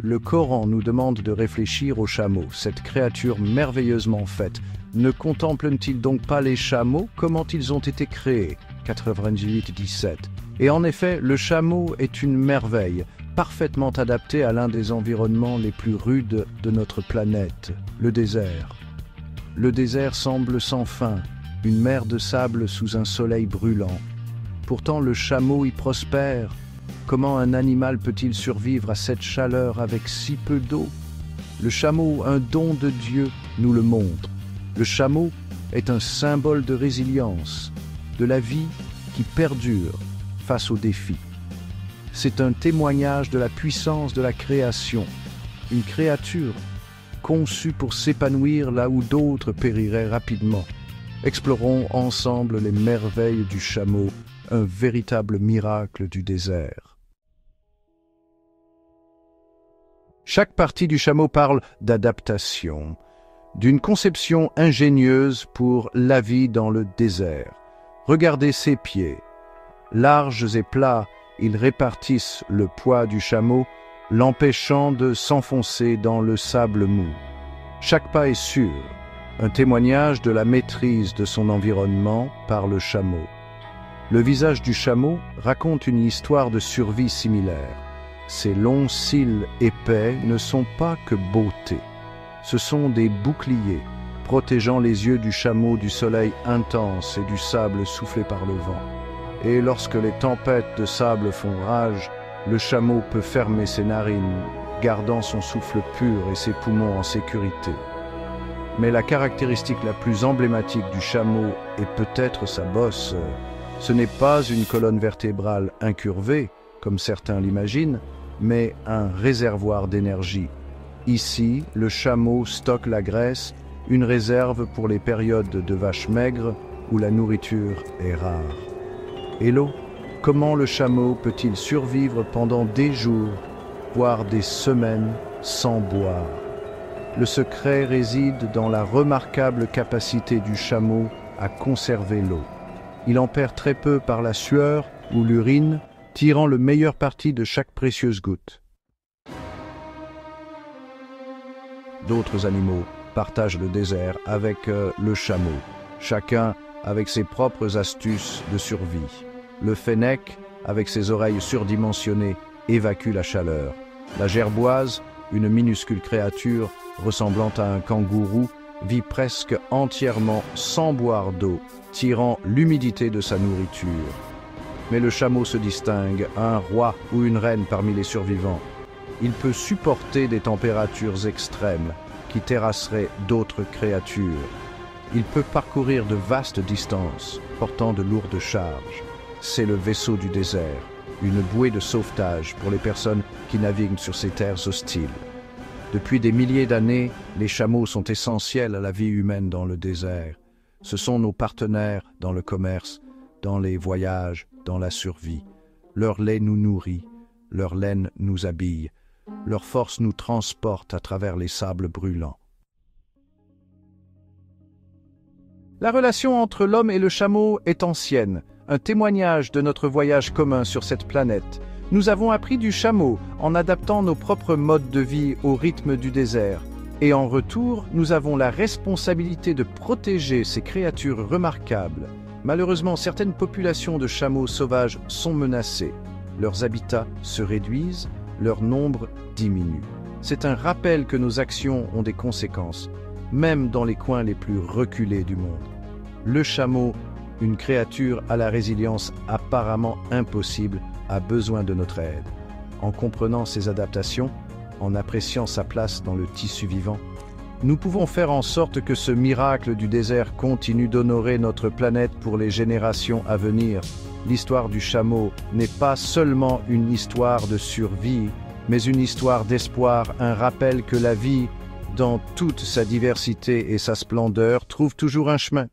Le Coran nous demande de réfléchir aux chameaux, cette créature merveilleusement faite. Ne contemple-t-il donc pas les chameaux? Comment ils ont été créés? 98-17. Et en effet, le chameau est une merveille, parfaitement adapté à l'un des environnements les plus rudes de notre planète, le désert. Le désert semble sans fin, une mer de sable sous un soleil brûlant. Pourtant, le chameau y prospère. Comment un animal peut-il survivre à cette chaleur avec si peu d'eau? Le chameau, un don de Dieu, nous le montre. Le chameau est un symbole de résilience, de la vie qui perdure face aux défis. C'est un témoignage de la puissance de la création, une créature conçue pour s'épanouir là où d'autres périraient rapidement. Explorons ensemble les merveilles du chameau, un véritable miracle du désert. Chaque partie du chameau parle d'adaptation, d'une conception ingénieuse pour la vie dans le désert. Regardez ses pieds. Larges et plats, ils répartissent le poids du chameau, l'empêchant de s'enfoncer dans le sable mou. Chaque pas est sûr, un témoignage de la maîtrise de son environnement par le chameau. Le visage du chameau raconte une histoire de survie similaire. Ses longs cils épais ne sont pas que beauté. Ce sont des boucliers, protégeant les yeux du chameau du soleil intense et du sable soufflé par le vent. Et lorsque les tempêtes de sable font rage, le chameau peut fermer ses narines, gardant son souffle pur et ses poumons en sécurité. Mais la caractéristique la plus emblématique du chameau est peut-être sa bosse. Ce n'est pas une colonne vertébrale incurvée, comme certains l'imaginent, mais un réservoir d'énergie. Ici, le chameau stocke la graisse, une réserve pour les périodes de vaches maigres où la nourriture est rare. Et l'eau? Comment le chameau peut-il survivre pendant des jours, voire des semaines, sans boire? Le secret réside dans la remarquable capacité du chameau à conserver l'eau. Il en perd très peu par la sueur ou l'urine, tirant le meilleur parti de chaque précieuse goutte. D'autres animaux partagent le désert avec le chameau, chacun avec ses propres astuces de survie. Le fennec, avec ses oreilles surdimensionnées, évacue la chaleur. La gerboise, une minuscule créature ressemblant à un kangourou, vit presque entièrement sans boire d'eau, tirant l'humidité de sa nourriture. Mais le chameau se distingue, un roi ou une reine parmi les survivants. Il peut supporter des températures extrêmes qui terrasseraient d'autres créatures. Il peut parcourir de vastes distances, portant de lourdes charges. C'est le vaisseau du désert, une bouée de sauvetage pour les personnes qui naviguent sur ces terres hostiles. Depuis des milliers d'années, les chameaux sont essentiels à la vie humaine dans le désert. Ce sont nos partenaires dans le commerce, dans les voyages, dans la survie. Leur lait nous nourrit, leur laine nous habille, leur force nous transporte à travers les sables brûlants. La relation entre l'homme et le chameau est ancienne, un témoignage de notre voyage commun sur cette planète. Nous avons appris du chameau en adaptant nos propres modes de vie au rythme du désert. Et en retour, nous avons la responsabilité de protéger ces créatures remarquables. Malheureusement, certaines populations de chameaux sauvages sont menacées. Leurs habitats se réduisent, leur nombre diminue. C'est un rappel que nos actions ont des conséquences, même dans les coins les plus reculés du monde. Le chameau, une créature à la résilience apparemment impossible, a besoin de notre aide. En comprenant ses adaptations, en appréciant sa place dans le tissu vivant, nous pouvons faire en sorte que ce miracle du désert continue d'honorer notre planète pour les générations à venir. L'histoire du chameau n'est pas seulement une histoire de survie, mais une histoire d'espoir, un rappel que la vie, dans toute sa diversité et sa splendeur, trouve toujours un chemin.